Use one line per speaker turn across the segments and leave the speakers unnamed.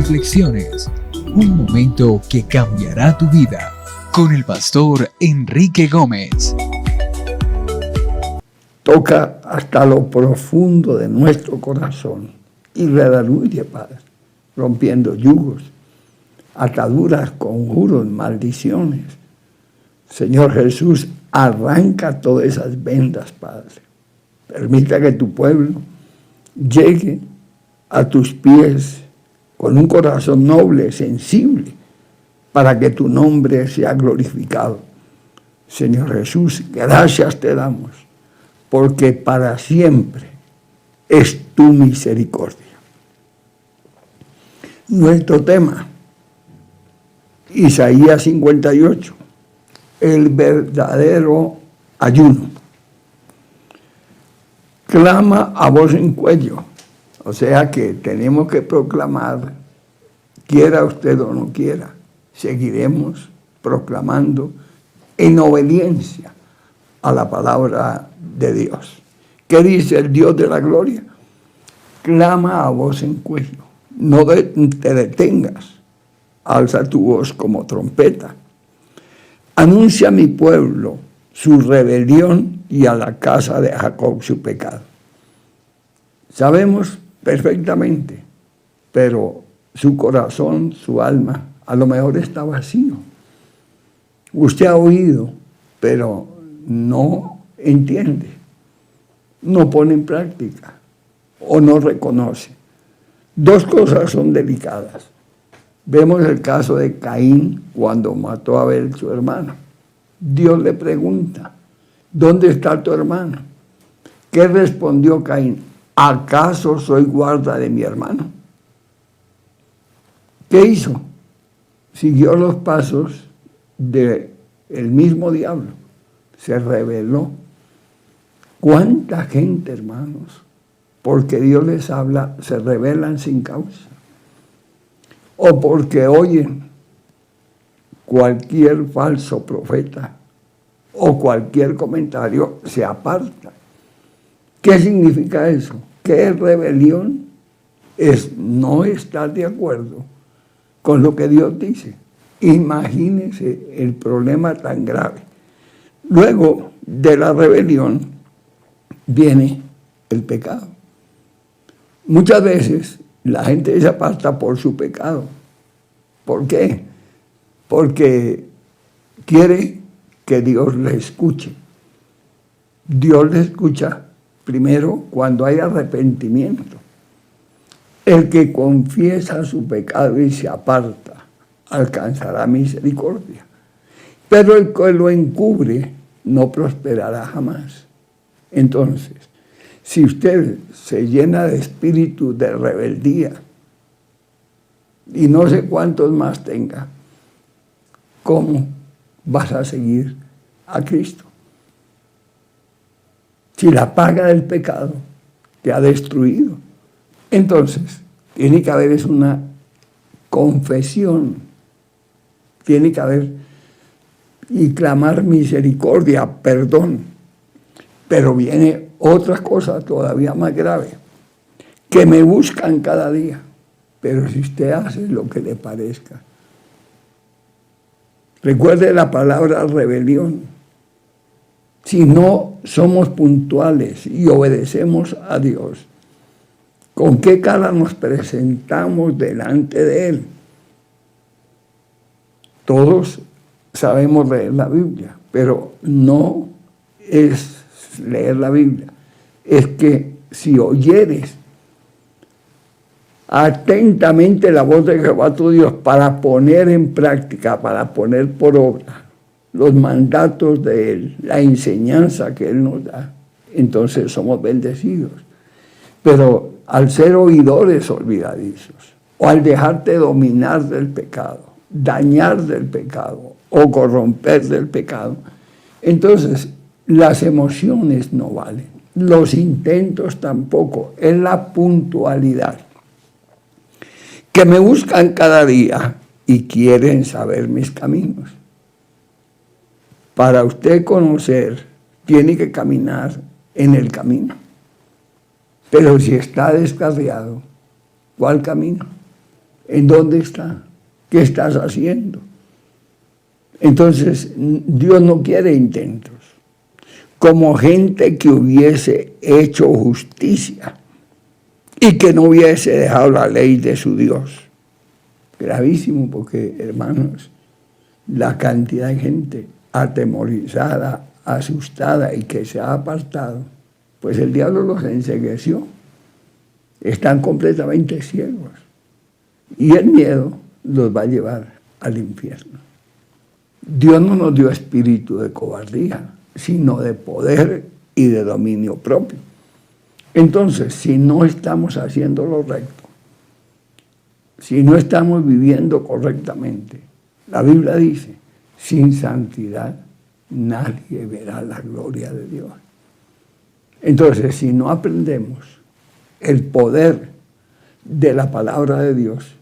Reflexiones, un momento que cambiará tu vida, con el pastor Enrique Gómez.
Toca hasta lo profundo de nuestro corazón y redarguye, Padre, rompiendo yugos, ataduras, conjuros, maldiciones. Señor Jesús, arranca todas esas vendas, Padre. Permita que tu pueblo llegue a tus pies con un corazón noble, sensible, para que tu nombre sea glorificado. Señor Jesús, gracias te damos, porque para siempre es tu misericordia. Nuestro tema, Isaías 58, el verdadero ayuno. Clama a voz en cuello. O sea que tenemos que proclamar, quiera usted o no quiera, seguiremos proclamando en obediencia a la palabra de Dios. ¿Qué dice el Dios de la gloria? Clama a voz en cuello, no te detengas, alza tu voz como trompeta. Anuncia a mi pueblo su rebelión y a la casa de Jacob su pecado. Sabemos perfectamente, pero su corazón, su alma, a lo mejor está vacío. Usted ha oído, pero no entiende, no pone en práctica o no reconoce. Dos cosas son delicadas. Vemos el caso de Caín cuando mató a Abel, su hermano. Dios le pregunta, ¿dónde está tu hermano? ¿Qué respondió Caín? ¿Acaso soy guarda de mi hermano? ¿Qué hizo? Siguió los pasos del mismo diablo. Se rebeló. ¿Cuánta gente, hermanos? Porque Dios les habla, se rebelan sin causa. O porque oyen cualquier falso profeta o cualquier comentario, se aparta. ¿Qué significa eso? ¿Qué rebelión? Es no estar de acuerdo con lo que Dios dice. Imagínense el problema tan grave. Luego de la rebelión viene el pecado. Muchas veces la gente se aparta por su pecado. ¿Por qué? Porque quiere que Dios le escuche. Dios le escucha primero cuando hay arrepentimiento. El que confiesa su pecado y se aparta alcanzará misericordia. Pero el que lo encubre no prosperará jamás. Entonces, si usted se llena de espíritu de rebeldía y no sé cuántos más tenga, ¿cómo vas a seguir a Cristo? Si la paga del pecado te ha destruido. Entonces, tiene que haber una confesión, tiene que haber y clamar misericordia, perdón. Pero viene otra cosa todavía más grave, que me buscan cada día, pero si usted hace lo que le parezca. Recuerde la palabra rebelión. Si no somos puntuales y obedecemos a Dios, ¿con qué cara nos presentamos delante de Él? Todos sabemos leer la Biblia, pero no es leer la Biblia. Es que si oyeres atentamente la voz de Jehová tu Dios para poner en práctica, para poner por obra los mandatos de Él, la enseñanza que Él nos da, entonces somos bendecidos. Pero al ser oidores olvidadizos, o al dejarte dominar del pecado, dañar del pecado, o corromper del pecado, entonces las emociones no valen, los intentos tampoco, es la puntualidad. Que me buscan cada día y quieren saber mis caminos. Para usted conocer, tiene que caminar en el camino. Pero si está descarriado, ¿cuál camino? ¿En dónde está? ¿Qué estás haciendo? Entonces, Dios no quiere intentos. Como gente que hubiese hecho justicia y que no hubiese dejado la ley de su Dios. Gravísimo, porque, hermanos, la cantidad de gente atemorizada, asustada y que se ha apartado, pues el diablo los encegueció. Están completamente ciegos. Y el miedo los va a llevar al infierno. Dios no nos dio espíritu de cobardía, sino de poder y de dominio propio. Entonces, si no estamos haciendo lo recto, si no estamos viviendo correctamente, la Biblia dice, sin santidad nadie verá la gloria de Dios. Entonces, si no aprendemos el poder de la palabra de Dios,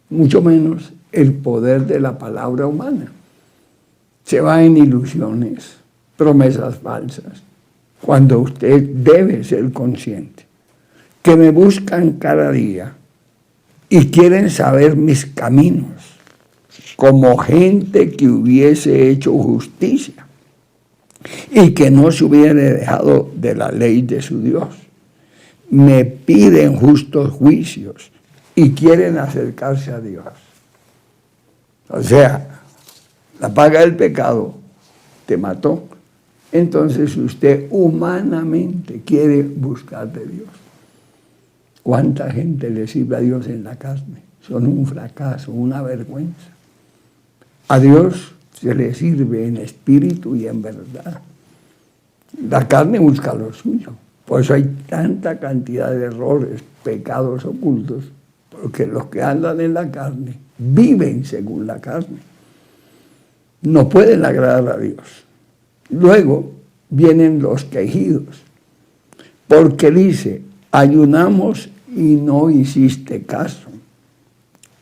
mucho menos el poder de la palabra humana, se va en ilusiones, promesas falsas, cuando usted debe ser consciente que me buscan cada día y quieren saber mis caminos, como gente que hubiese hecho justicia y que no se hubiera dejado de la ley de su Dios. Me piden justos juicios y quieren acercarse a Dios. O sea, la paga del pecado te mató. Entonces usted humanamente quiere buscar de Dios. ¿Cuánta gente le sirve a Dios en la carne? Son un fracaso, una vergüenza. A Dios se le sirve en espíritu y en verdad. La carne busca lo suyo. Por eso hay tanta cantidad de errores, pecados ocultos, porque los que andan en la carne viven según la carne. No pueden agradar a Dios. Luego vienen los quejidos, porque dice, ayunamos y no hiciste caso.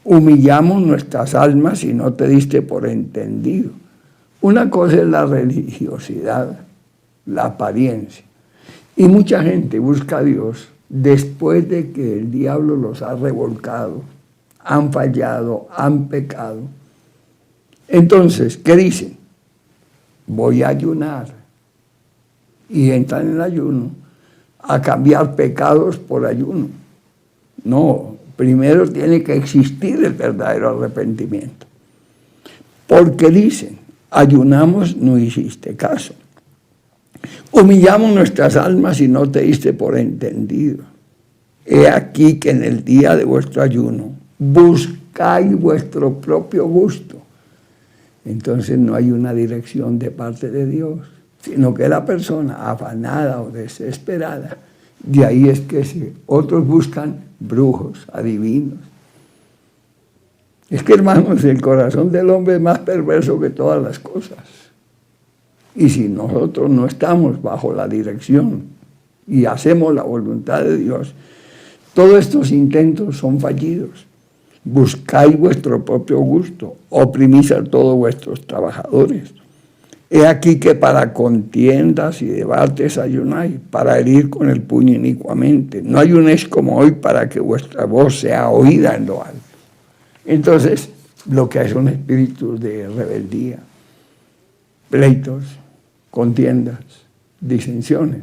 Humillamos nuestras almas y no te diste por entendido. Una cosa es la religiosidad, la apariencia. Y mucha gente busca a Dios después de que el diablo los ha revolcado, han fallado, han pecado. Entonces, ¿qué dicen? Voy a ayunar. Y entran en el ayuno a cambiar pecados por ayuno. No, primero tiene que existir el verdadero arrepentimiento. Porque dicen, ayunamos, no hiciste caso. Humillamos nuestras almas y no te diste por entendido. He aquí que en el día de vuestro ayuno buscáis vuestro propio gusto. Entonces no hay una dirección de parte de Dios, sino que la persona afanada o desesperada, de ahí es que otros buscan brujos, adivinos. Es que, hermanos, el corazón del hombre es más perverso que todas las cosas. Y si nosotros no estamos bajo la dirección y hacemos la voluntad de Dios, todos estos intentos son fallidos. Buscáis vuestro propio gusto, oprimís a todos vuestros trabajadores. He aquí que para contiendas y debates ayunáis, para herir con el puño inicuamente. No ayunéis como hoy para que vuestra voz sea oída en lo alto. Entonces, lo que hay son espíritus de rebeldía, pleitos, contiendas, disensiones.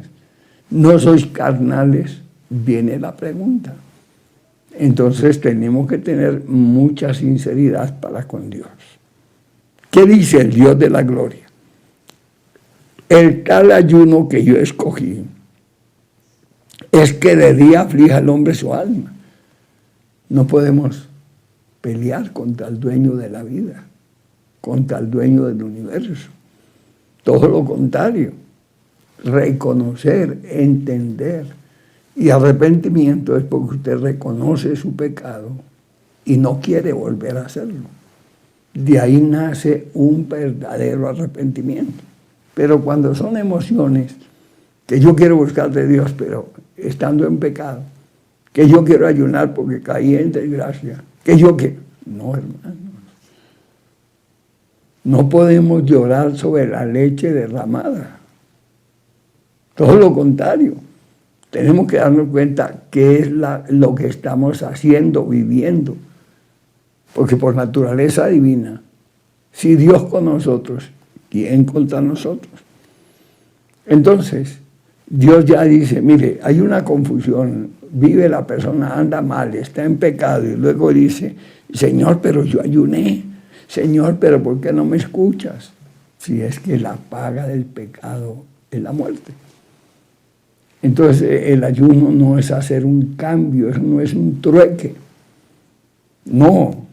¿No sois carnales? Viene la pregunta. Entonces tenemos que tener mucha sinceridad para con Dios. ¿Qué dice el Dios de la gloria? El tal ayuno que yo escogí es que de día aflija al hombre su alma. No podemos pelear contra el dueño de la vida, contra el dueño del universo. Todo lo contrario, reconocer, entender. Y arrepentimiento es porque usted reconoce su pecado y no quiere volver a hacerlo. De ahí nace un verdadero arrepentimiento. Pero cuando son emociones, que yo quiero buscar de Dios, pero estando en pecado, que yo quiero ayunar porque caí en desgracia, que yo quiero... No, hermanos. No podemos llorar sobre la leche derramada. Todo lo contrario. Tenemos que darnos cuenta qué es lo que estamos haciendo, viviendo. Porque por naturaleza divina, si Dios con nosotros, ¿quién contra nosotros? Entonces, Dios ya dice, mire, hay una confusión, vive la persona, anda mal, está en pecado, y luego dice, Señor, pero yo ayuné, Señor, pero ¿por qué no me escuchas? Si es que la paga del pecado es la muerte. Entonces, el ayuno no es hacer un cambio, eso no es un trueque. No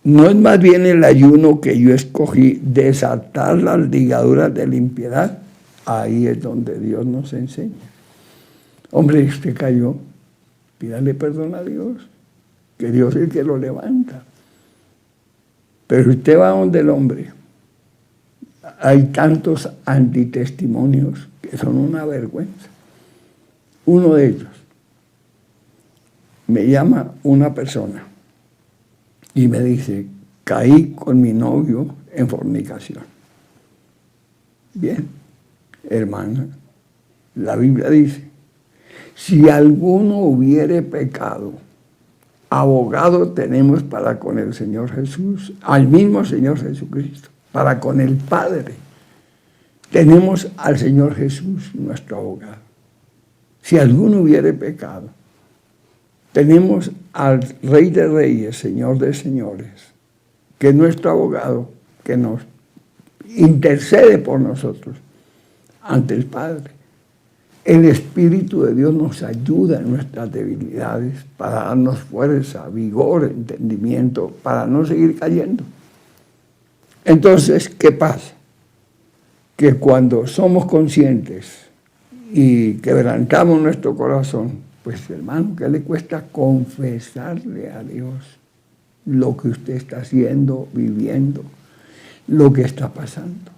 es más bien el ayuno que yo escogí, desatar las ligaduras de la impiedad. Ahí es donde Dios nos enseña. Hombre, usted cayó, pídale perdón a Dios, que Dios es el que lo levanta. Pero usted va donde el hombre. Hay tantos antitestimonios que son una vergüenza. Uno de ellos, me llama una persona y me dice, caí con mi novio en fornicación. Bien, hermana, la Biblia dice, si alguno hubiere pecado, abogado tenemos para con el Señor Jesús, al mismo Señor Jesucristo, para con el Padre. Tenemos al Señor Jesús, nuestro abogado. Si alguno hubiere pecado, tenemos al Rey de Reyes, Señor de Señores, que es nuestro abogado, que nos intercede por nosotros ante el Padre. El Espíritu de Dios nos ayuda en nuestras debilidades para darnos fuerza, vigor, entendimiento, para no seguir cayendo. Entonces, ¿qué pasa? Que cuando somos conscientes y quebrantamos nuestro corazón, pues hermano, ¿qué le cuesta confesarle a Dios lo que usted está haciendo, viviendo, lo que está pasando?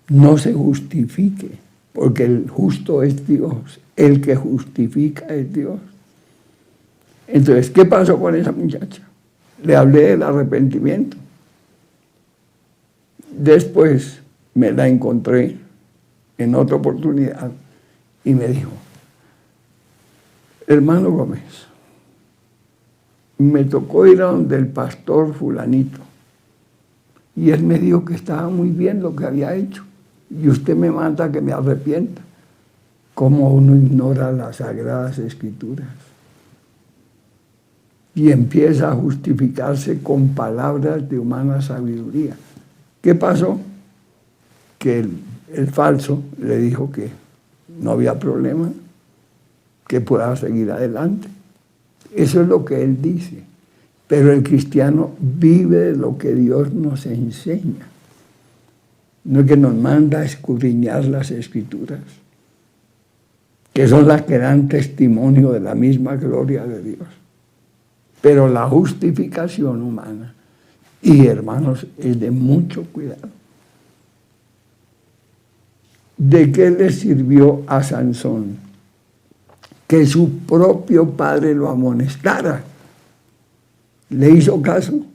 No se justifique, porque el justo es Dios, el que justifica es Dios. Entonces, ¿qué pasó con esa muchacha? Le hablé del arrepentimiento. Después me la encontré en otra oportunidad y me dijo, hermano Gómez, me tocó ir a donde el pastor fulanito y él me dijo que estaba muy bien lo que había hecho y usted me manda que me arrepienta. ¿Cómo uno ignora las Sagradas Escrituras? Y empieza a justificarse con palabras de humana sabiduría. ¿Qué pasó? Que el falso le dijo que no había problema, que pueda seguir adelante. Eso es lo que él dice. Pero el cristiano vive de lo que Dios nos enseña. No es que nos manda a escudriñar las Escrituras, que son las que dan testimonio de la misma gloria de Dios. Pero la justificación humana, y hermanos, es de mucho cuidado. ¿De qué le sirvió a Sansón que su propio padre lo amonestara? ¿Le hizo caso?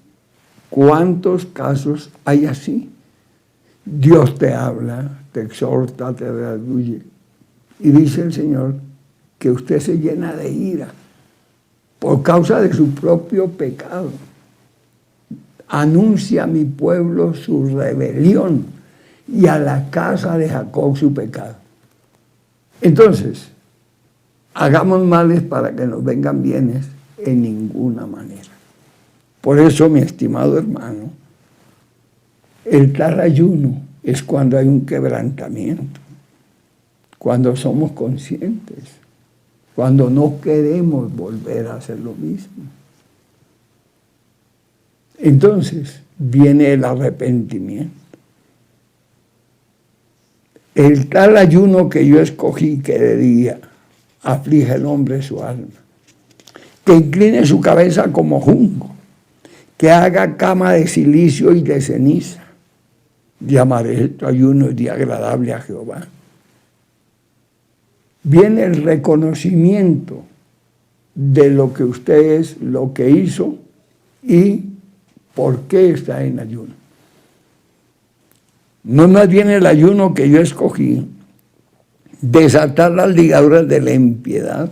¿Cuántos casos hay así? Dios te habla, te exhorta, te redarguye. Y dice el Señor que usted se llena de ira por causa de su propio pecado. Anuncia a mi pueblo su rebelión y a la casa de Jacob su pecado. Entonces, hagamos males para que nos vengan bienes en ninguna manera. Por eso, mi estimado hermano, el tal ayuno es cuando hay un quebrantamiento, cuando somos conscientes, cuando no queremos volver a hacer lo mismo. Entonces viene el arrepentimiento. El tal ayuno que yo escogí, que de día aflige el hombre su alma, que incline su cabeza como junco, que haga cama de silicio y de ceniza. Llamaré esto ayuno y día agradable a Jehová. Viene el reconocimiento de lo que usted es, lo que hizo y por qué está en ayuno. No más bien el ayuno que yo escogí, desatar las ligaduras de la impiedad,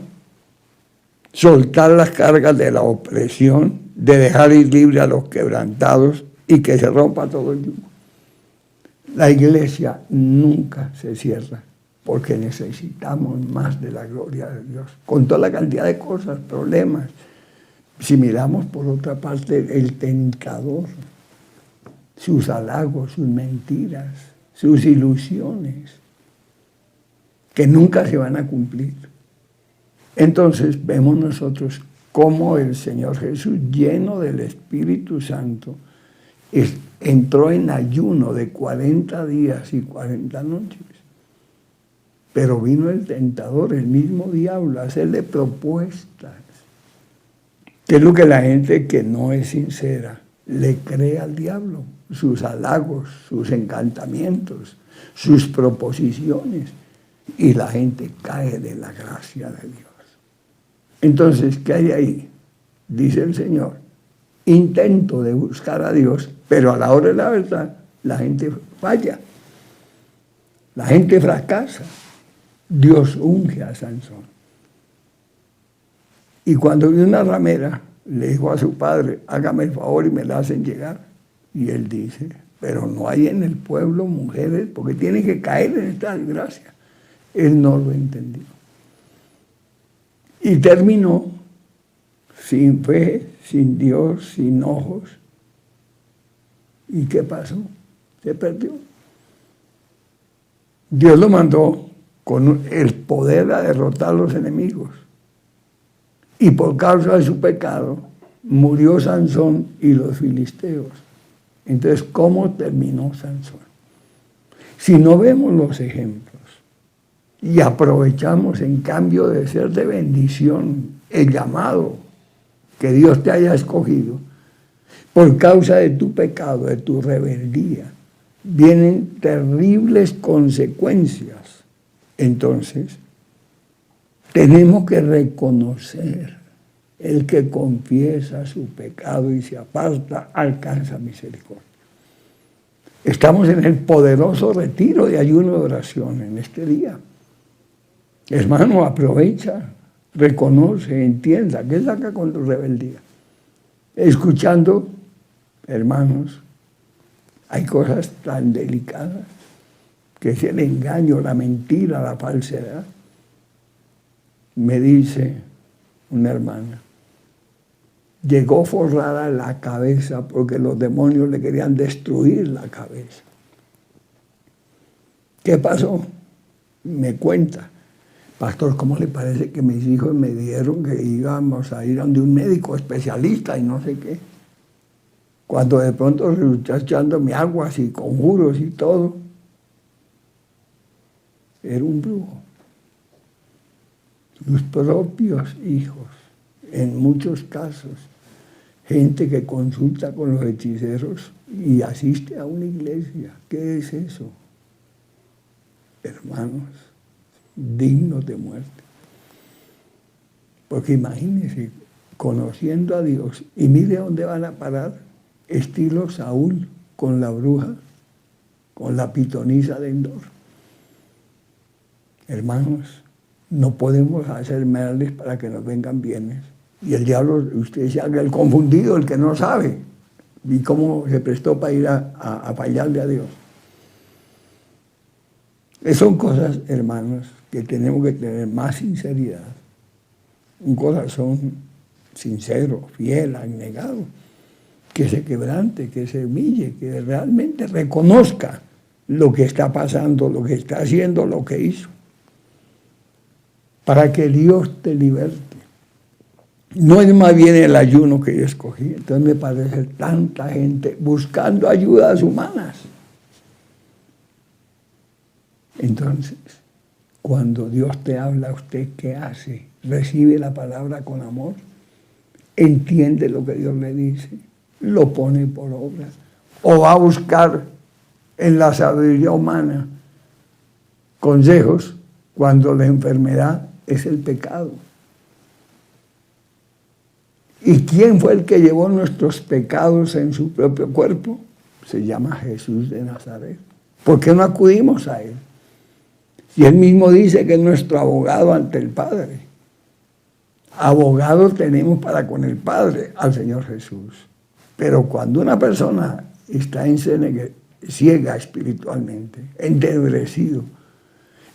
soltar las cargas de la opresión, de dejar ir libre a los quebrantados y que se rompa todo el yugo. La iglesia nunca se cierra porque necesitamos más de la gloria de Dios, con toda la cantidad de cosas, problemas. Si miramos por otra parte el tentador, sus halagos, sus mentiras, sus ilusiones, que nunca se van a cumplir. Entonces vemos nosotros cómo el Señor Jesús, lleno del Espíritu Santo, entró en ayuno de 40 días y 40 noches. Pero vino el tentador, el mismo diablo, a hacerle propuestas. Que es lo que la gente que no es sincera le cree al diablo, sus halagos, sus encantamientos, sus proposiciones, y la gente cae de la gracia de Dios. Entonces, ¿qué hay ahí? Dice el Señor, intento de buscar a Dios, pero a la hora de la verdad, la gente falla, la gente fracasa. Dios unge a Sansón. Y cuando vio una ramera, le dijo a su padre, hágame el favor y me la hacen llegar. Y él dice, pero no hay en el pueblo mujeres, porque tienen que caer en esta desgracia. Él no lo entendió. Y terminó sin fe, sin Dios, sin ojos. ¿Y qué pasó? Se perdió. Dios lo mandó con el poder a derrotar a los enemigos. Y por causa de su pecado, murió Sansón y los filisteos. Entonces, ¿cómo terminó Sansón? Si no vemos los ejemplos y aprovechamos en cambio de ser de bendición el llamado que Dios te haya escogido, por causa de tu pecado, de tu rebeldía, vienen terribles consecuencias. Entonces, tenemos que reconocer, el que confiesa su pecado y se aparta, alcanza misericordia. Estamos en el poderoso retiro de ayuno de oración en este día. Hermano, aprovecha, reconoce, entienda, ¿qué saca con tu rebeldía? Escuchando, hermanos, hay cosas tan delicadas que es el engaño, la mentira, la falsedad. Me dice una hermana, llegó forrada la cabeza porque los demonios le querían destruir la cabeza. ¿Qué pasó? Me cuenta, pastor, ¿cómo le parece que mis hijos me dijeron que íbamos a ir a donde un médico especialista y no sé qué? Cuando de pronto resultó echándome aguas y conjuros y todo, era un brujo. Sus propios hijos, en muchos casos, gente que consulta con los hechiceros y asiste a una iglesia. ¿Qué es eso? Hermanos, dignos de muerte. Porque imagínense, conociendo a Dios, y mire dónde van a parar, estilo Saúl con la bruja, con la pitonisa de Endor. Hermanos, no podemos hacer males para que nos vengan bienes. Y el diablo, usted se haga el confundido, el que no sabe. Y cómo se prestó para ir a fallarle a Dios. Son cosas, hermanos, que tenemos que tener más sinceridad. Un corazón sincero, fiel, abnegado, que se quebrante, que se humille, que realmente reconozca lo que está pasando, lo que está haciendo, lo que hizo. Para que Dios te liberte. No es más bien el ayuno que yo escogí. Entonces me parece tanta gente buscando ayudas humanas. Entonces, cuando Dios te habla a usted, ¿qué hace? Recibe la palabra con amor, entiende lo que Dios le dice, lo pone por obra, o va a buscar en la sabiduría humana consejos cuando la enfermedad es el pecado. ¿Y quién fue el que llevó nuestros pecados en su propio cuerpo? Se llama Jesús de Nazaret. ¿Por qué no acudimos a Él? Y Él mismo dice que es nuestro abogado ante el Padre. abogado tenemos para con el Padre, al Señor Jesús. Pero cuando una persona está ciega espiritualmente, entenebrecido,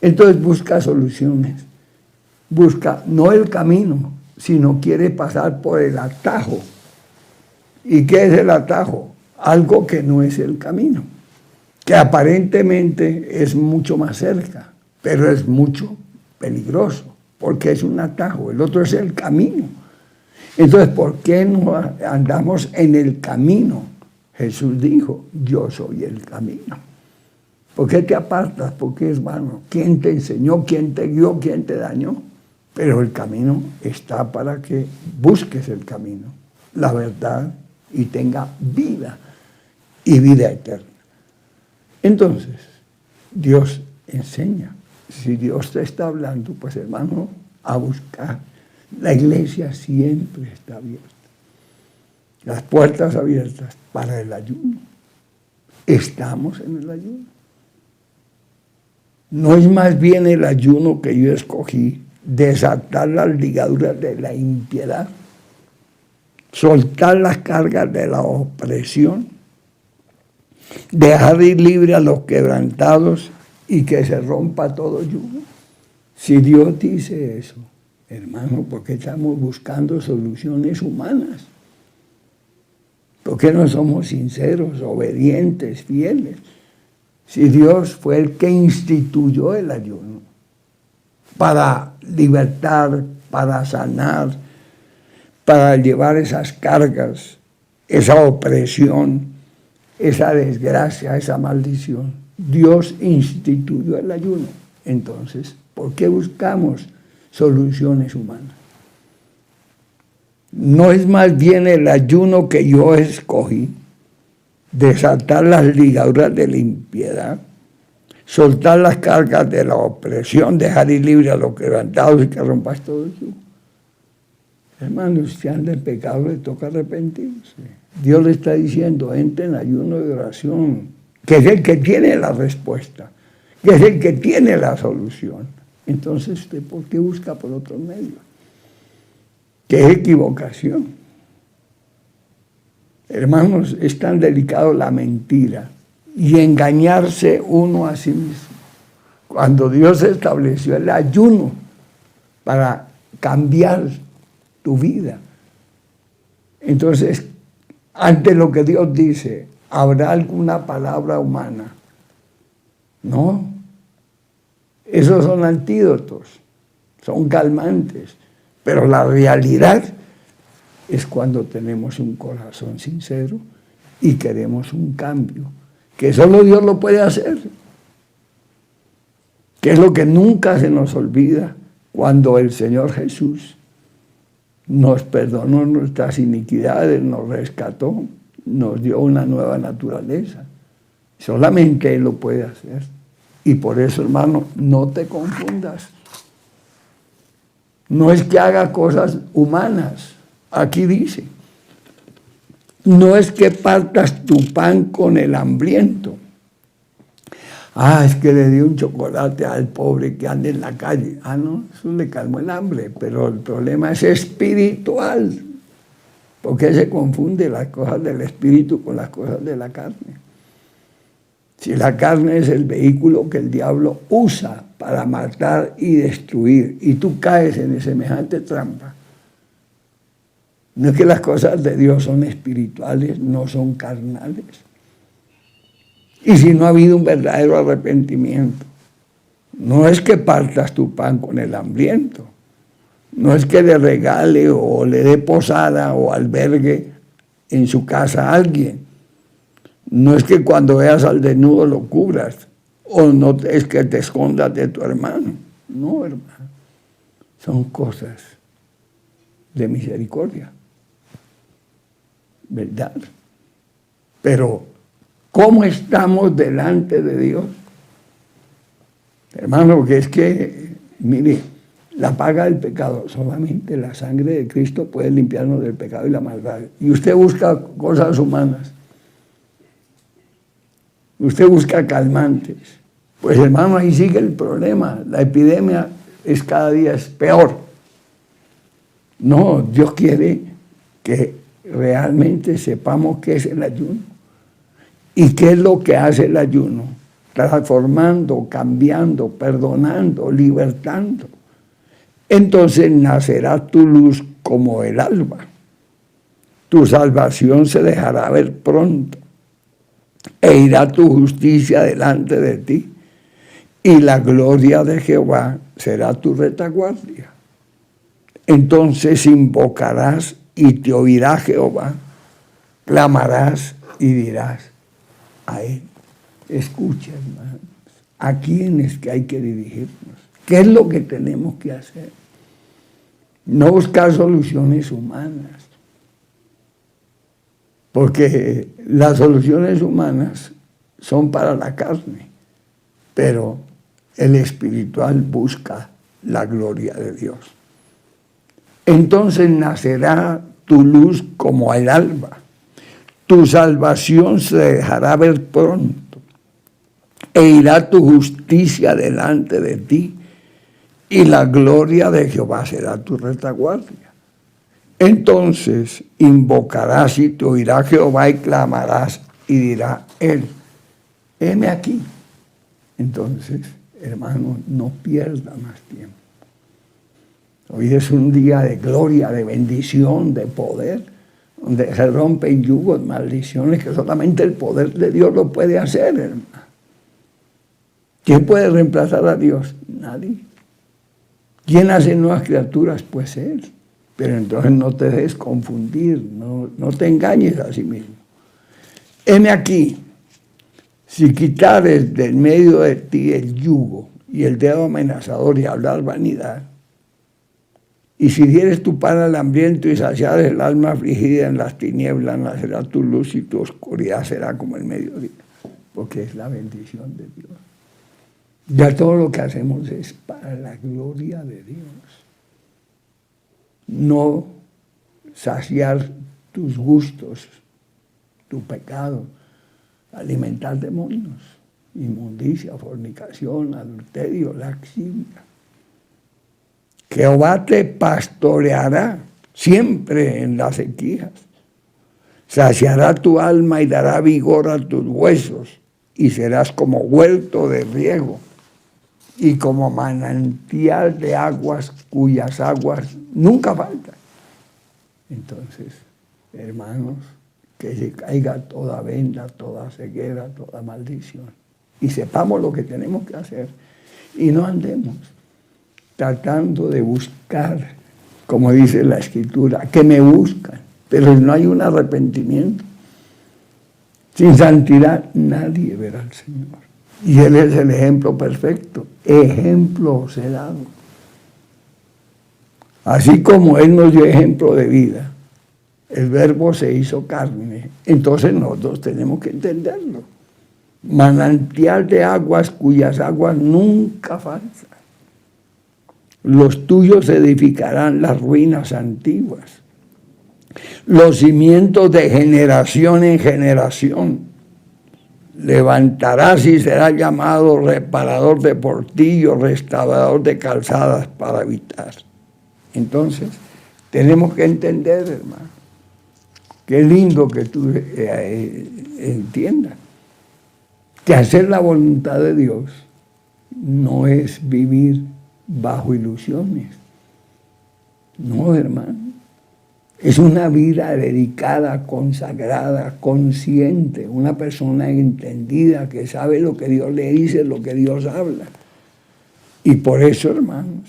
entonces busca soluciones, busca no el camino, sino quiere pasar por el atajo. ¿Y qué es el atajo? Algo que no es el camino, que aparentemente es mucho más cerca, pero es mucho peligroso, porque es un atajo, el otro es el camino. Entonces, ¿por qué no andamos en el camino? Jesús dijo, yo soy el camino. ¿Por qué te apartas? ¿Por qué es vano? ¿Quién te enseñó? ¿Quién te guió? ¿Quién te dañó? Pero el camino está para que busques el camino, la verdad, y tenga vida y vida eterna. Entonces, Dios enseña. Si Dios te está hablando, pues hermano, a buscar. La iglesia siempre está abierta. Las puertas abiertas para el ayuno. Estamos en el ayuno. No es más bien el ayuno que yo escogí, desatar las ligaduras de la impiedad, soltar las cargas de la opresión, dejar ir libre a los quebrantados y que se rompa todo yugo. Si Dios dice eso, hermano, ¿por qué estamos buscando soluciones humanas? ¿Por qué no somos sinceros, obedientes, fieles? Si Dios fue el que instituyó el ayuno para libertar, para sanar, para llevar esas cargas, esa opresión, esa desgracia, esa maldición. Dios instituyó el ayuno. Entonces, ¿por qué buscamos soluciones humanas? No es más bien el ayuno que yo escogí, desatar las ligaduras de la impiedad, soltar las cargas de la opresión, dejar ir libre a los quebrantados y que rompas todo eso. Hermanos, si anda en pecado, le toca arrepentirse. Dios le está diciendo, entre en ayuno de oración, que es el que tiene la respuesta, que es el que tiene la solución. Entonces, ¿usted por qué busca por otros medios? ¿Qué es equivocación? Hermanos, es tan delicado la mentira y engañarse uno a sí mismo. Cuando Dios estableció el ayuno para cambiar tu vida, entonces, ante lo que Dios dice, ¿habrá alguna palabra humana? No. Esos son antídotos, son calmantes, pero la realidad es cuando tenemos un corazón sincero y queremos un cambio, que solo Dios lo puede hacer, que es lo que nunca se nos olvida cuando el Señor Jesús nos perdonó nuestras iniquidades, nos rescató, nos dio una nueva naturaleza. Solamente Él lo puede hacer. Y por eso, hermano, no te confundas. No es que haga cosas humanas. Aquí dice, no es que partas tu pan con el hambriento. Es que le di un chocolate al pobre que anda en la calle. No, eso le calmó el hambre, pero el problema es espiritual. Porque se confunde las cosas del espíritu con las cosas de la carne. Si la carne es el vehículo que el diablo usa para matar y destruir, y tú caes en semejante trampa, no es que las cosas de Dios son espirituales, no son carnales. Y si no ha habido un verdadero arrepentimiento, no es que partas tu pan con el hambriento, no es que le regale o le dé posada o albergue en su casa a alguien, no es que cuando veas al desnudo lo cubras, o no es que te escondas de tu hermano. No, hermano, son cosas de misericordia, ¿verdad? Pero, ¿cómo estamos delante de Dios? Hermano, porque es que, mire, la paga del pecado, solamente la sangre de Cristo puede limpiarnos del pecado y la maldad. Y usted busca cosas humanas. Usted busca calmantes. Pues hermano, ahí sigue el problema. La epidemia cada día es peor. No, Dios quiere que realmente sepamos qué es el ayuno. ¿Y qué es lo que hace el ayuno? Transformando, cambiando, perdonando, libertando. Entonces nacerá tu luz como el alba. Tu salvación se dejará ver pronto e irá tu justicia delante de ti, y la gloria de Jehová será tu retaguardia. Entonces invocarás y te oirá Jehová, clamarás y dirás a él. Escucha, hermanos, ¿a quién es que hay que dirigirnos? ¿Qué es lo que tenemos que hacer? No buscar soluciones humanas, porque las soluciones humanas son para la carne, pero el espiritual busca la gloria de Dios. Entonces nacerá tu luz como el alba, tu salvación se dejará ver pronto, e irá tu justicia delante de ti, y la gloria de Jehová será tu retaguardia. Entonces invocarás y te oirá Jehová, y clamarás y dirá él, heme aquí. Entonces, hermanos, no pierda más tiempo. Hoy es un día de gloria, de bendición, de poder, donde se rompen yugos, maldiciones, que solamente el poder de Dios lo puede hacer, hermano. ¿Quién puede reemplazar a Dios? Nadie. ¿Quién hace nuevas criaturas? Pues Él. Pero entonces no te dejes confundir, no te engañes a sí mismo. Heme aquí, si quitares del medio de ti el yugo y el dedo amenazador y hablar vanidad, y si dieres tu pan al hambriento y saciares el alma afligida en las tinieblas, nacerá tu luz y tu oscuridad será como el mediodía, porque es la bendición de Dios. Ya todo lo que hacemos es para la gloria de Dios. No saciar tus gustos, tu pecado, alimentar demonios, inmundicia, fornicación, adulterio, laxivia. Jehová te pastoreará siempre en las sequías, saciará tu alma y dará vigor a tus huesos, y serás como huerto de riego y como manantial de aguas cuyas aguas nunca faltan. Entonces, hermanos, que se caiga toda venda, toda ceguera, toda maldición, y sepamos lo que tenemos que hacer, y no andemos tratando de buscar, como dice la Escritura, que me buscan, pero no hay un arrepentimiento. Sin santidad nadie verá al Señor. Y Él es el ejemplo perfecto. Ejemplo os he dado. Así como Él nos dio ejemplo de vida, el Verbo se hizo carne. Entonces nosotros tenemos que entenderlo. Manantial de aguas cuyas aguas nunca faltan. Los tuyos edificarán las ruinas antiguas. Los cimientos de generación en generación. Levantarás y serás llamado reparador de portillos, restaurador de calzadas para habitar. Entonces, tenemos que entender, hermano, qué lindo que tú entiendas que hacer la voluntad de Dios no es vivir bajo ilusiones. No, hermano. Es una vida dedicada, consagrada, consciente, una persona entendida que sabe lo que Dios le dice, lo que Dios habla. Y por eso, hermanos,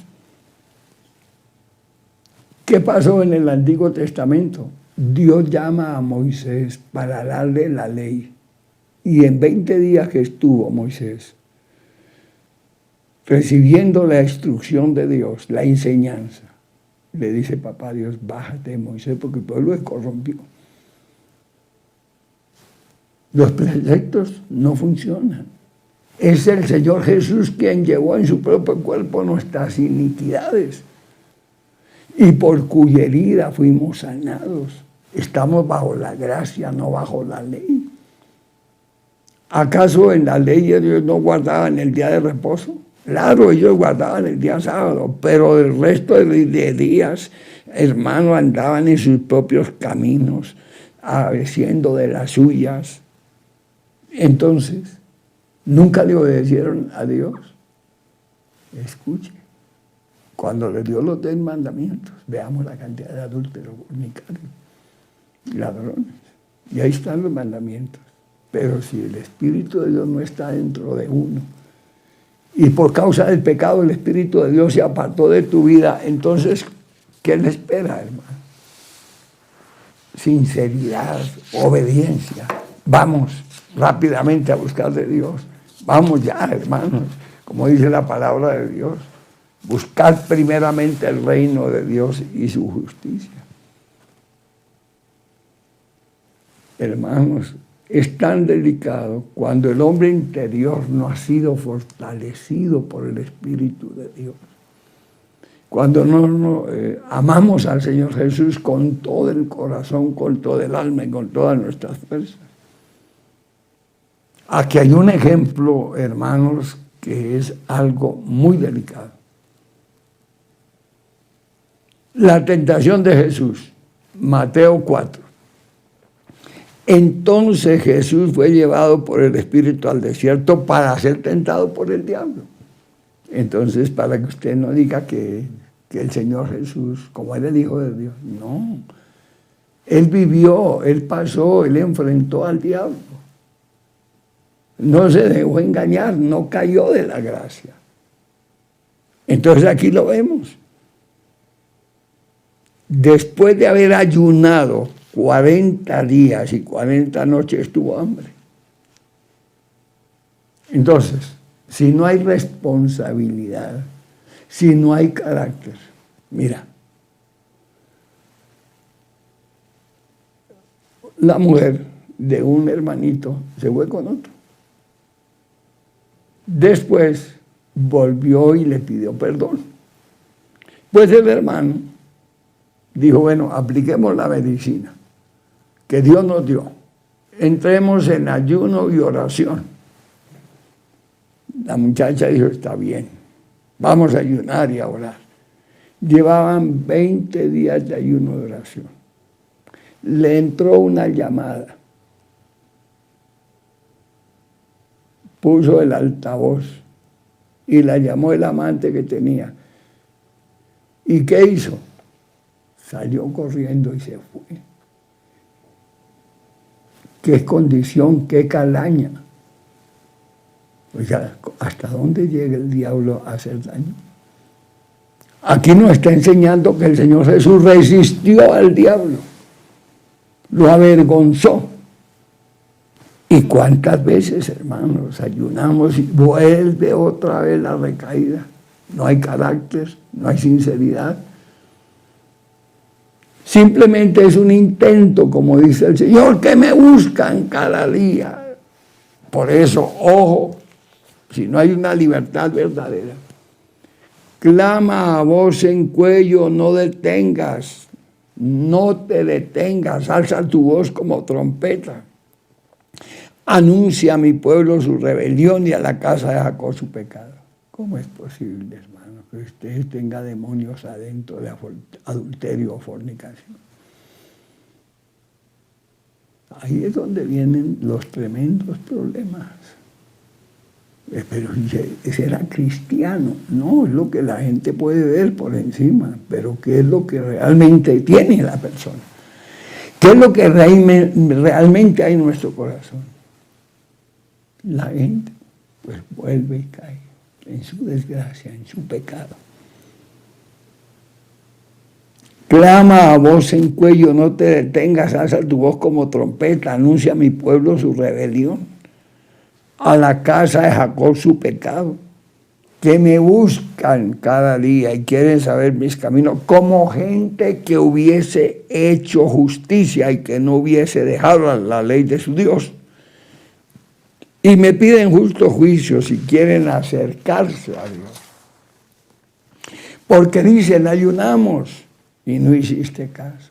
¿qué pasó en el Antiguo Testamento? Dios llama a Moisés para darle la ley. Y en 20 días que estuvo Moisés recibiendo la instrucción de Dios, la enseñanza, le dice papá Dios, bájate Moisés, porque el pueblo se corrompió. Los preceptos no funcionan. Es el Señor Jesús quien llevó en su propio cuerpo nuestras iniquidades, y por cuya herida fuimos sanados. Estamos bajo la gracia, no bajo la ley. ¿Acaso en la ley de Dios no guardaban el día de reposo? Claro, ellos guardaban el día sábado, pero el resto de días, hermano, andaban en sus propios caminos, haciendo de las suyas. Entonces, nunca le obedecieron a Dios. Escuche, cuando le dio los 10 mandamientos, veamos la cantidad de adúlteros, fornicarios, ladrones. Y ahí están los mandamientos. Pero si el Espíritu de Dios no está dentro de uno, y por causa del pecado el Espíritu de Dios se apartó de tu vida, entonces, ¿qué le espera, hermano? Sinceridad, obediencia. Vamos rápidamente a buscar de Dios. Vamos ya, hermanos, como dice la palabra de Dios. Buscad primeramente el reino de Dios y su justicia. Hermanos, es tan delicado cuando el hombre interior no ha sido fortalecido por el Espíritu de Dios. Cuando no amamos al Señor Jesús con todo el corazón, con todo el alma y con todas nuestras fuerzas. Aquí hay un ejemplo, hermanos, que es algo muy delicado. La tentación de Jesús, Mateo 4. Entonces Jesús fue llevado por el Espíritu al desierto para ser tentado por el diablo. Entonces, para que usted no diga que el Señor Jesús, como era el Hijo de Dios, no. Él vivió, Él pasó, Él enfrentó al diablo. No se dejó engañar, no cayó de la gracia. Entonces aquí lo vemos. Después de haber ayunado 40 días y 40 noches tuvo hambre. Entonces, si no hay responsabilidad, si no hay carácter, mira, la mujer de un hermanito se fue con otro. Después volvió y le pidió perdón. Pues el hermano dijo, bueno, apliquemos la medicina que Dios nos dio. Entremos en ayuno y oración. La muchacha dijo, está bien, vamos a ayunar y a orar. Llevaban 20 días de ayuno y oración. Le entró una llamada. Puso el altavoz y la llamó el amante que tenía. ¿Y qué hizo? Salió corriendo y se fue. Qué condición, qué calaña. O sea, ¿hasta dónde llega el diablo a hacer daño? Aquí nos está enseñando que el Señor Jesús resistió al diablo, lo avergonzó. ¿Y cuántas veces, hermanos, ayunamos y vuelve otra vez la recaída? No hay carácter, no hay sinceridad. Simplemente es un intento, como dice el Señor, que me buscan cada día. Por eso, ojo, si no hay una libertad verdadera, clama a voz en cuello, no detengas, no te detengas, alza tu voz como trompeta. Anuncia a mi pueblo su rebelión y a la casa de Jacob su pecado. ¿Cómo es posible, hermano, que usted tenga demonios adentro de adulterio o fornicación? Ahí es donde vienen los tremendos problemas. Pero ese era cristiano. No, es lo que la gente puede ver por encima, pero ¿qué es lo que realmente tiene la persona? ¿Qué es lo que realmente hay en nuestro corazón? La gente pues vuelve y cae en su desgracia, en su pecado. Clama a voz en cuello, no te detengas, alza tu voz como trompeta, anuncia a mi pueblo su rebelión, a la casa de Jacob su pecado, que me buscan cada día y quieren saber mis caminos, como gente que hubiese hecho justicia y que no hubiese dejado la ley de su Dios. Y me piden justo juicio si quieren acercarse a Dios. Porque dicen, ayunamos y no hiciste caso.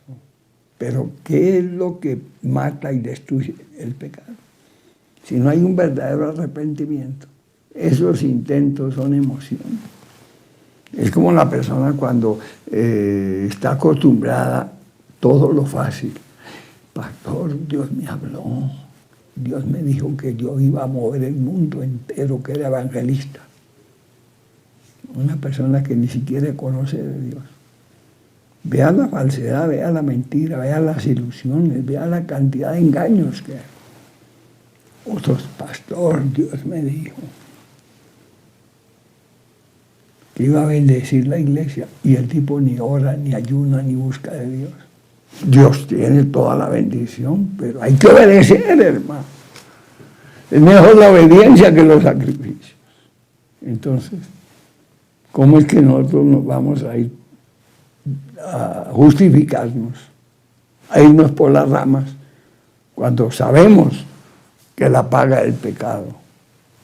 Pero ¿qué es lo que mata y destruye el pecado? Si no hay un verdadero arrepentimiento. Esos intentos son emoción. Es como la persona cuando está acostumbrada a todo lo fácil. Pastor, Dios me habló. Dios me dijo que yo iba a mover el mundo entero, que era evangelista. Una persona que ni siquiera conoce de Dios. Vea la falsedad, vea la mentira, vea las ilusiones, vea la cantidad de engaños que hay. Otros, pastor, Dios me dijo que iba a bendecir la iglesia, y el tipo ni ora, ni ayuna, ni busca de Dios. Dios tiene toda la bendición, pero hay que obedecer, hermano. Es mejor la obediencia que los sacrificios. Entonces, ¿cómo es que nosotros nos vamos a ir a justificarnos, a irnos por las ramas, cuando sabemos que la paga del pecado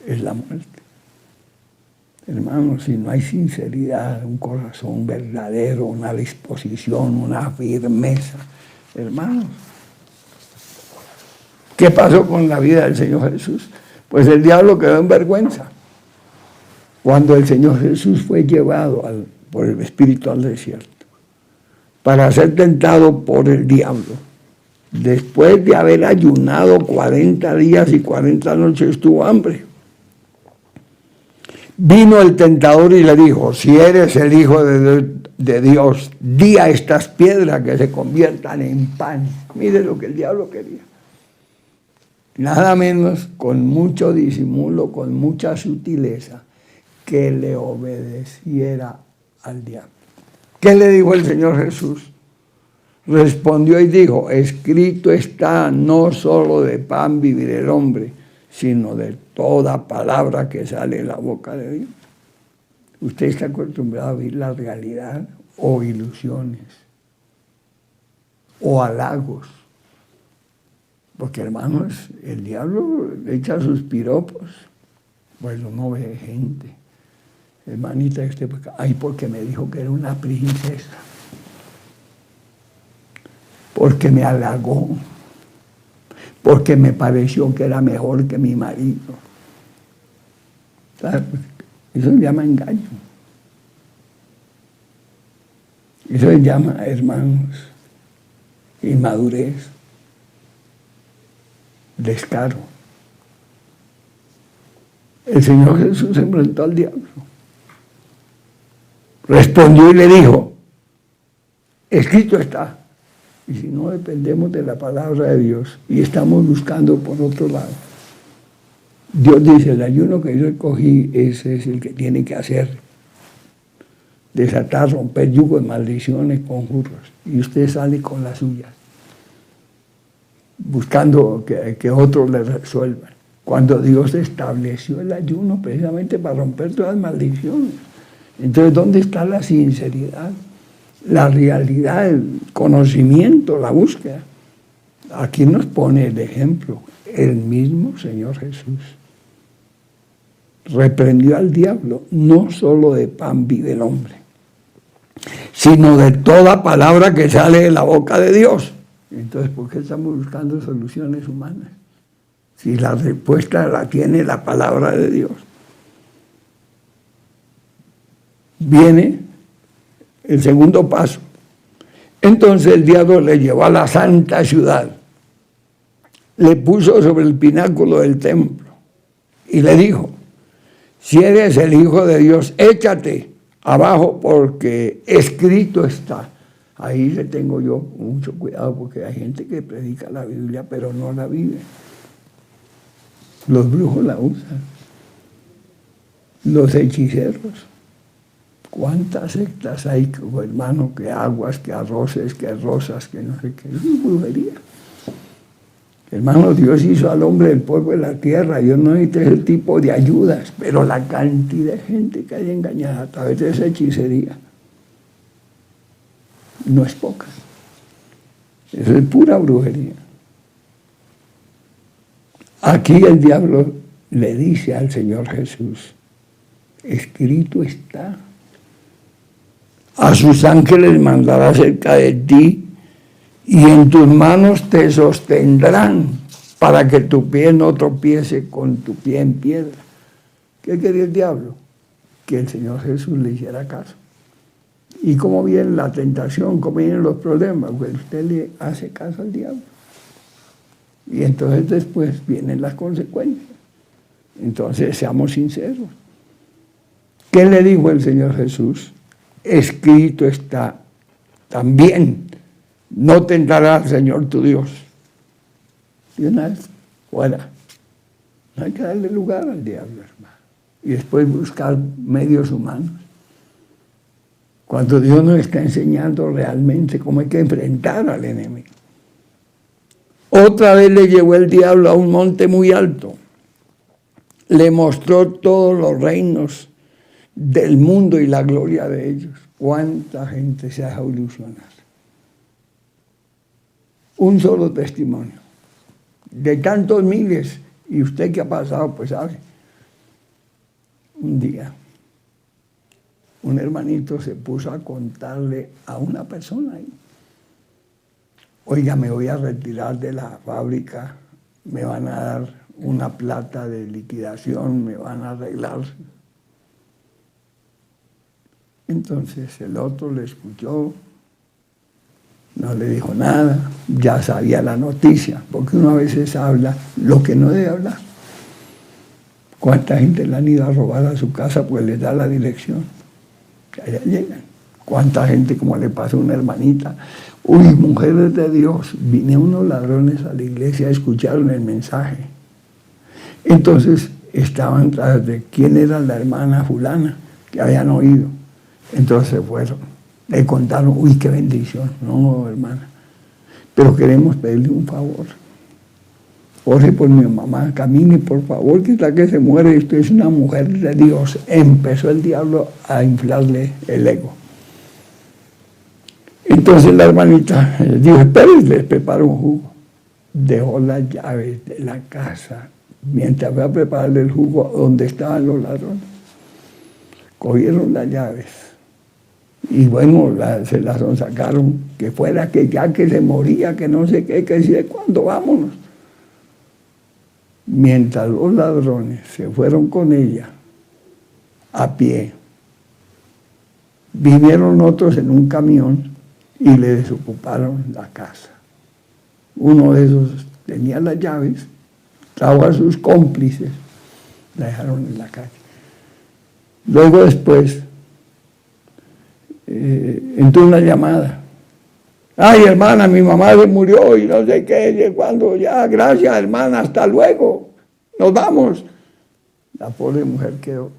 es la muerte? Hermanos, si no hay sinceridad, un corazón verdadero, una disposición, una firmeza, hermanos, ¿qué pasó con la vida del Señor Jesús? Pues el diablo quedó en vergüenza. Cuando el Señor Jesús fue llevado por el Espíritu al desierto para ser tentado por el diablo, después de haber ayunado 40 días y 40 noches, tuvo hambre. Vino el tentador y le dijo, si eres el Hijo de Dios, di a estas piedras que se conviertan en pan. Mire lo que el diablo quería. Nada menos, con mucho disimulo, con mucha sutileza, que le obedeciera al diablo. ¿Qué le dijo el Señor Jesús? Respondió y dijo, escrito está, no solo de pan vivirá el hombre, sino de toda palabra que sale de la boca de Dios. Usted está acostumbrado a oír la realidad o ilusiones o halagos. Porque, hermanos, el diablo le echa sus piropos. Bueno, no ve gente. Hermanita, ay, porque me dijo que era una princesa. Porque me halagó. Porque me pareció que era mejor que mi marido. Eso se llama engaño. Eso se llama, hermanos, inmadurez, descaro. El Señor Jesús se enfrentó al diablo. Respondió y le dijo, escrito está. Y si no dependemos de la palabra de Dios y estamos buscando por otro lado, Dios dice, el ayuno que yo escogí, ese es el que tiene que hacer. Desatar, romper yugos, maldiciones, conjuros. Y usted sale con las suyas, buscando que otros le resuelvan. Cuando Dios estableció el ayuno precisamente para romper todas las maldiciones. Entonces, ¿dónde está la sinceridad? La realidad, el conocimiento, la búsqueda. Aquí nos pone el ejemplo, el mismo Señor Jesús. Reprendió al diablo, no solo de pan vive el hombre, sino de toda palabra que sale de la boca de Dios. Entonces, ¿por qué estamos buscando soluciones humanas? Si la respuesta la tiene la palabra de Dios. Viene el segundo paso. Entonces el diablo le llevó a la santa ciudad, le puso sobre el pináculo del templo y le dijo, si eres el Hijo de Dios, échate abajo porque escrito está. Ahí le tengo yo mucho cuidado porque hay gente que predica la Biblia pero no la vive. Los brujos la usan, los hechiceros. ¿Cuántas sectas hay, hermano, que aguas, que arroces, que rosas, que no sé qué? Eso es brujería. Hermano, Dios hizo al hombre el polvo de la tierra. Dios no necesita ese tipo de ayudas, pero la cantidad de gente que hay engañada a través de esa hechicería no es poca. Eso es pura brujería. Aquí el diablo le dice al Señor Jesús, escrito está. A sus ángeles mandará cerca de ti y en tus manos te sostendrán para que tu pie no tropiece con tu pie en piedra. ¿Qué quería el diablo? Que el Señor Jesús le hiciera caso. ¿Y cómo viene la tentación? ¿Cómo vienen los problemas? Pues usted le hace caso al diablo. Y entonces después vienen las consecuencias. Entonces seamos sinceros. ¿Qué le dijo el Señor Jesús? Escrito está también, no tentarás al Señor tu Dios. Y una vez, fuera. No hay que darle lugar al diablo, hermano. Y después buscar medios humanos. Cuando Dios nos está enseñando realmente cómo hay que enfrentar al enemigo. Otra vez le llevó el diablo a un monte muy alto. Le mostró todos los reinos del mundo y la gloria de ellos. ¿Cuánta gente se ha dejado ilusionar? Un solo testimonio. De tantos miles. Y usted que ha pasado, pues sabe. Un día, un hermanito se puso a contarle a una persona ahí. Oiga, me voy a retirar de la fábrica, me van a dar una plata de liquidación, me van a arreglar. Entonces el otro le escuchó, no le dijo nada, ya sabía la noticia, porque uno a veces habla lo que no debe hablar. ¿Cuánta gente le han ido a robar a su casa? Pues les da la dirección. Allá llegan. ¿Cuánta gente, como le pasó a una hermanita? Uy, mujeres de Dios, vinieron unos ladrones a la iglesia, escucharon el mensaje. Entonces estaban tras de quién era la hermana fulana, que habían oído. Entonces se fueron. Le contaron, uy, qué bendición. No, hermana. Pero queremos pedirle un favor. Ore por mi mamá, camine por favor, que está que se muere, esto es una mujer de Dios. Empezó el diablo a inflarle el ego. Entonces la hermanita dijo, esperen, les preparo un jugo. Dejó las llaves de la casa, mientras fue a prepararle el jugo donde estaban los ladrones. Cogieron las llaves y bueno, se las sacaron, que fuera que ya que se moría, que no sé qué, que decía, ¿cuándo vámonos? Mientras los ladrones se fueron con ella a pie, vinieron otros en un camión y le desocuparon la casa. Uno de esos tenía las llaves, trajo a sus cómplices, la dejaron en la calle. Luego después entró una llamada. Ay, hermana, mi mamá se murió y no sé qué, cuando ya, gracias, hermana, hasta luego, nos vamos. La pobre mujer quedó.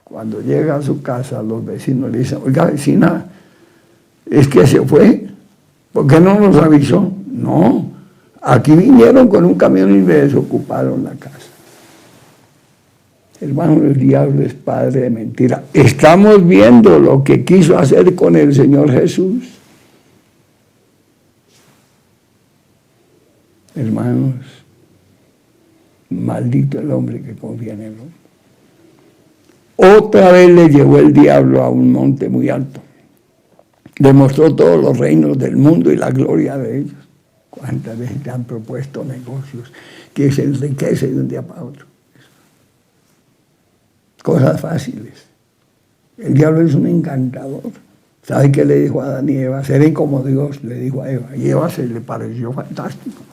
Cuando llega a su casa, los vecinos le dicen, oiga, vecina, es que se fue, ¿por qué no nos avisó? No, aquí vinieron con un camión y le desocuparon la casa. Hermano, el diablo es padre de mentira. Estamos viendo lo que quiso hacer con el Señor Jesús. Hermanos, maldito el hombre que confía en el hombre. Otra vez le llevó el diablo a un monte muy alto. Le mostró todos los reinos del mundo y la gloria de ellos. ¿Cuántas veces te han propuesto negocios que se enriquecen de un día para otro? Cosas fáciles. El diablo es un encantador. ¿Sabe qué le dijo a Adán y Eva? Seré como Dios, le dijo a Eva. Y Eva se le pareció fantástico.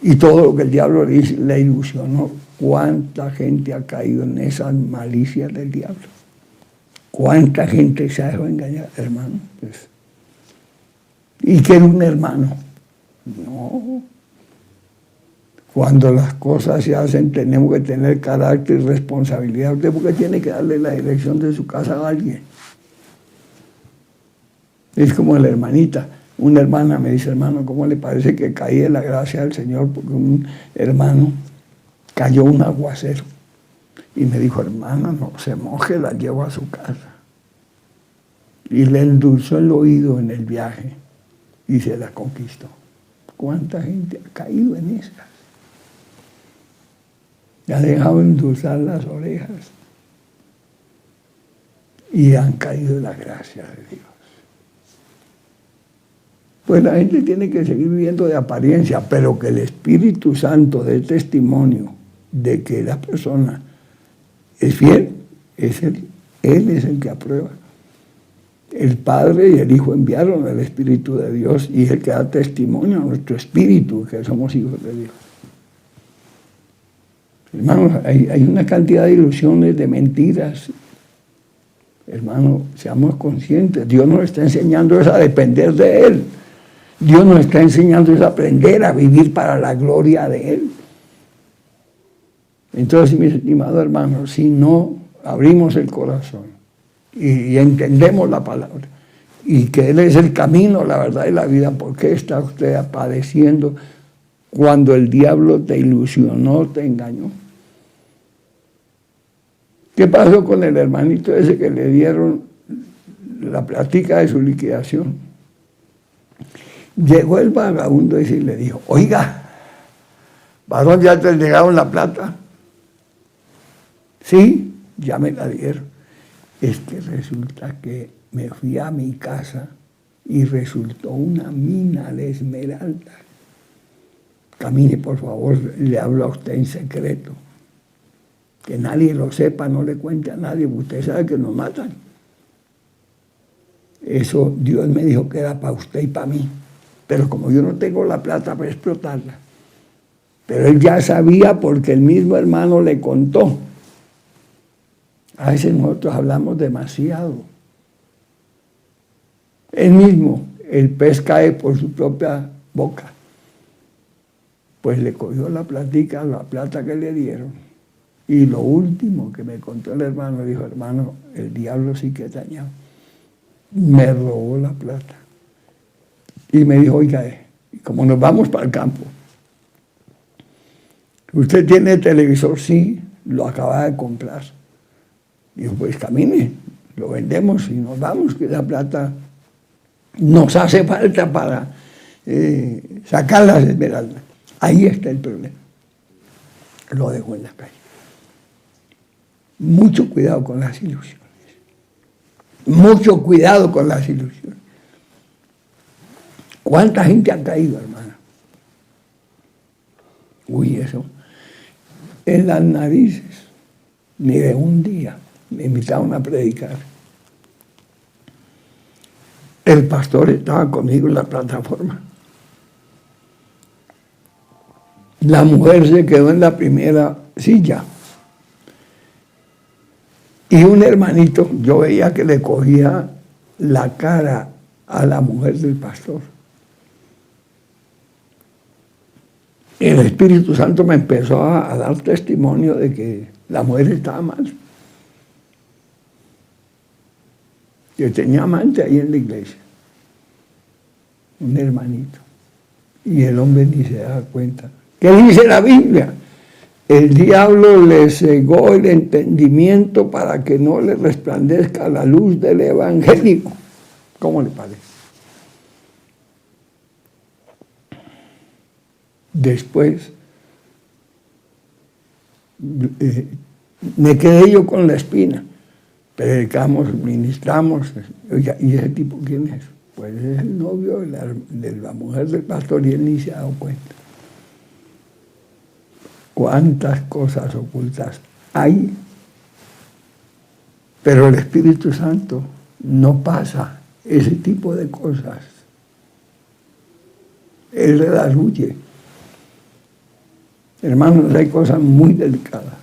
Y todo lo que el diablo le ilusionó. ¿Cuánta gente ha caído en esas malicias del diablo? ¿Cuánta gente se ha dejado engañar, hermano? Pues, ¿y qué era un hermano? No. Cuando las cosas se hacen tenemos que tener carácter y responsabilidad. Usted porque tiene que darle la dirección de su casa a alguien. Es como la hermanita. Una hermana me dice, hermano, ¿cómo le parece que caí en la gracia del Señor? Porque un hermano cayó un aguacero. Y me dijo, hermano, no se moje, la llevo a su casa. Y le endulzó el oído en el viaje y se la conquistó. ¿Cuánta gente ha caído en esas? Le ha dejado endulzar las orejas y han caído en la gracia de Dios. Pues la gente tiene que seguir viviendo de apariencia, pero que el Espíritu Santo dé testimonio de que la persona es fiel, Él es el que aprueba. El Padre y el Hijo enviaron el Espíritu de Dios y es el que da testimonio a nuestro espíritu que somos hijos de Dios. Hermanos, hay una cantidad de ilusiones, de mentiras. Hermanos, seamos conscientes. Dios nos está enseñando a depender de Él. Dios nos está enseñando a aprender a vivir para la gloria de Él. Entonces, mis estimados hermanos, si no abrimos el corazón y entendemos la palabra y que Él es el camino, la verdad y la vida, ¿por qué está usted padeciendo cuando el diablo te ilusionó, te engañó? ¿Qué pasó con el hermanito ese que le dieron la plática de su liquidación? Llegó el vagabundo y le dijo, oiga, varón, ¿ya te llegaron la plata? Sí, ya me la dieron. Es que resulta que me fui a mi casa y resultó una mina de esmeralda. Camine, por favor, le hablo a usted en secreto. Que nadie lo sepa, no le cuente a nadie, usted sabe que nos matan. Eso Dios me dijo que era para usted y para mí. Pero como yo no tengo la plata para explotarla, pero él ya sabía porque el mismo hermano le contó. A veces nosotros hablamos demasiado. Él mismo, el pez cae por su propia boca. Pues le cogió la platica, la plata que le dieron. Y lo último que me contó el hermano, dijo, hermano, el diablo sí que te dañado. Me robó la plata. Y me dijo, oiga, como nos vamos para el campo, ¿usted tiene televisor? Sí, lo acaba de comprar. Dijo, pues camine, lo vendemos y nos vamos, que esa plata nos hace falta para sacar las esmeraldas. Ahí está el problema. Lo dejó en la calle. Mucho cuidado con las ilusiones. Mucho cuidado con las ilusiones. ¿Cuánta gente ha caído, hermano? Uy, eso. En las narices, ni de un día, me invitaron a predicar. El pastor estaba conmigo en la plataforma. La mujer se quedó en la primera silla. Y un hermanito, yo veía que le cogía la cara a la mujer del pastor. El Espíritu Santo me empezó a dar testimonio de que la mujer estaba mal. Yo tenía amante ahí en la iglesia, un hermanito, y el hombre ni se daba cuenta. ¿Qué dice la Biblia? El diablo le cegó el entendimiento para que no le resplandezca la luz del evangelio. ¿Cómo le parece? Después me quedé yo con la espina. Predicamos, ministramos. Oiga, ¿y ese tipo quién es? Pues es el novio de la mujer del pastor y él ni se ha dado cuenta. Cuántas cosas ocultas hay, pero el Espíritu Santo no pasa ese tipo de cosas. Él le las huye. Hermanos, hay cosas muy delicadas.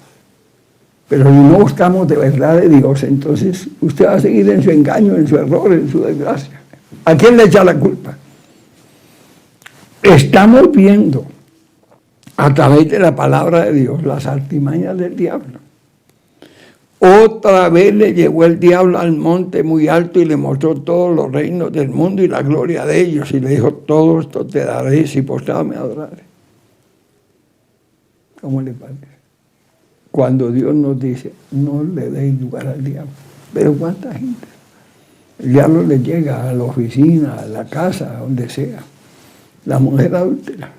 Pero si no buscamos de verdad de Dios, entonces usted va a seguir en su engaño, en su error, en su desgracia. ¿A quién le echa la culpa? Estamos viendo a través de la palabra de Dios las artimañas del diablo. Otra vez le llegó el diablo al monte muy alto y le mostró todos los reinos del mundo y la gloria de ellos. Y le dijo, todo esto te daré si postrado me adoraré. ¿Cómo le parece? Cuando Dios nos dice, no le deis lugar al diablo. Pero ¿cuánta gente? El diablo le llega a la oficina, a la casa, a donde sea. La mujer adúltera.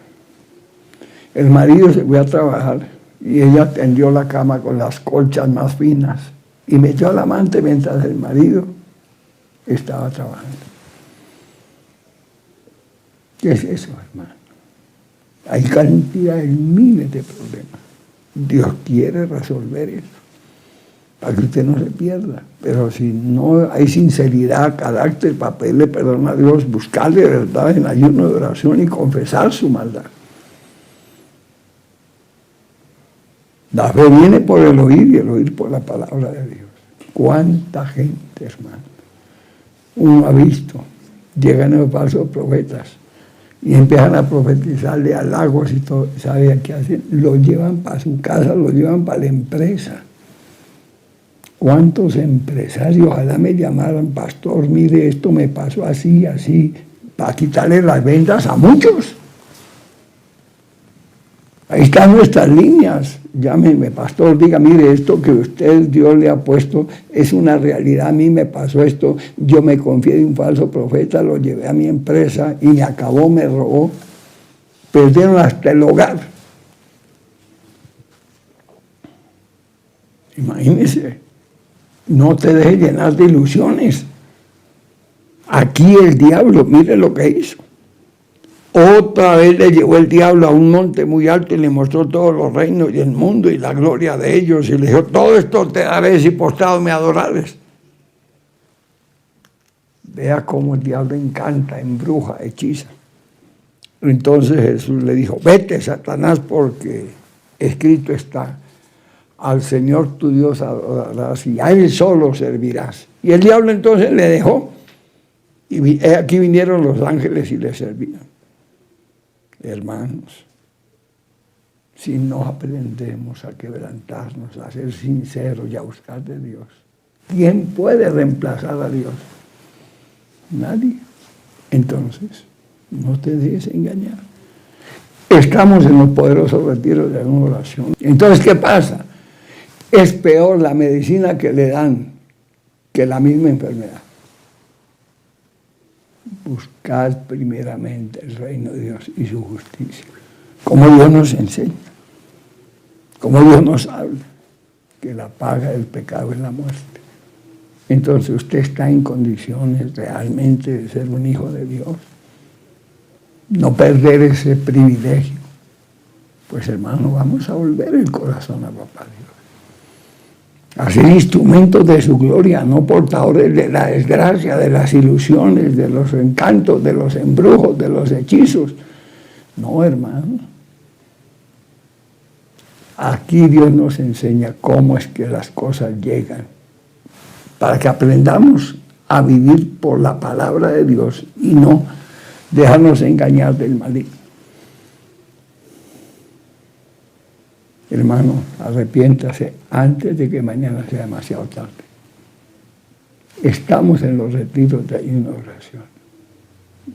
El marido se fue a trabajar y ella tendió la cama con las colchas más finas y metió al amante mientras el marido estaba trabajando. ¿Qué es eso, hermano? Hay cantidad de miles de problemas. Dios quiere resolver eso. para que usted no se pierda. Pero si no hay sinceridad, carácter, para pedirle perdón a Dios, buscarle de verdad en ayuno de oración y confesar su maldad. La fe viene por el oír y el oír por la palabra de Dios. ¿Cuánta gente, hermano? Uno ha visto, llegan los falsos profetas y empiezan a profetizarle a lagos y todo. ¿Sabe qué hacen? Lo llevan para su casa, lo llevan para la empresa. ¿Cuántos empresarios? Ojalá me llamaran, pastor, mire, esto me pasó así, así, para quitarle las ventas a muchos. Ahí están nuestras líneas. Llámeme, pastor, diga, mire, esto que usted, Dios le ha puesto, es una realidad. A mí me pasó esto, yo me confié de un falso profeta, lo llevé a mi empresa y me acabó, me robó. Perdieron hasta el hogar. Imagínese, no te dejes llenar de ilusiones. Aquí el diablo, mire lo que hizo. Otra vez le llevó el diablo a un monte muy alto y le mostró todos los reinos y el mundo y la gloria de ellos. Y le dijo, todo esto te daré si postrado me adorares. Vea cómo el diablo encanta, embruja, hechiza. Entonces Jesús le dijo, vete, Satanás, porque escrito está, al Señor tu Dios adorarás y a Él solo servirás. Y el diablo entonces le dejó. Y aquí vinieron los ángeles y le servían. Hermanos, si no aprendemos a quebrantarnos, a ser sinceros y a buscar de Dios, ¿quién puede reemplazar a Dios? Nadie. Entonces, no te dejes engañar. Estamos en los poderosos retiros de una oración. Entonces, ¿qué pasa? Es peor la medicina que le dan que la misma enfermedad. Buscad primeramente el reino de Dios y su justicia. Como Dios nos enseña, como Dios nos habla, que la paga del pecado es la muerte. Entonces usted está en condiciones realmente de ser un hijo de Dios. No perder ese privilegio. Pues hermano, vamos a volver el corazón a papá Dios. Hacer instrumentos de su gloria, no portadores de la desgracia, de las ilusiones, de los encantos, de los embrujos, de los hechizos. No, hermano. Aquí Dios nos enseña cómo es que las cosas llegan, para que aprendamos a vivir por la palabra de Dios y no dejarnos engañar del maligno. Hermano, arrepiéntase antes de que mañana sea demasiado tarde. Estamos en los retiros de ayuno y oración.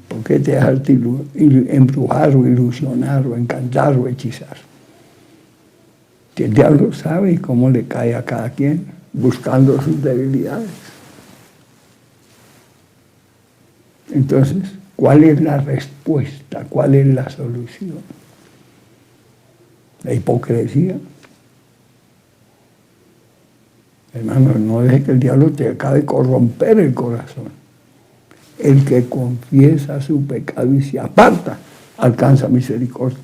¿Por qué te dejarte embrujar o ilusionar o encantar o hechizar? Que el diablo sabe cómo le cae a cada quien buscando sus debilidades. Entonces, ¿cuál es la respuesta? ¿Cuál es la solución? La hipocresía. Hermano, no deje que el diablo te acabe de corromper el corazón. El que confiesa su pecado y se aparta, alcanza misericordia.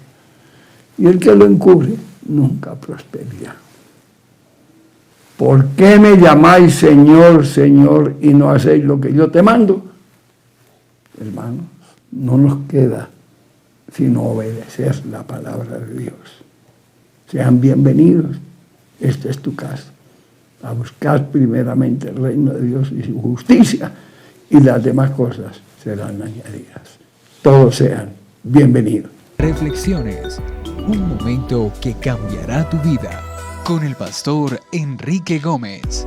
Y el que lo encubre, nunca prosperirá. ¿Por qué me llamáis Señor, Señor, y no hacéis lo que yo te mando? Hermanos, no nos queda sino obedecer la palabra de Dios. Sean bienvenidos, esta es tu casa, a buscar primeramente el reino de Dios y su justicia, y las demás cosas serán añadidas. Todos sean bienvenidos.
Reflexiones, un momento que cambiará tu vida, con el pastor Enrique Gómez.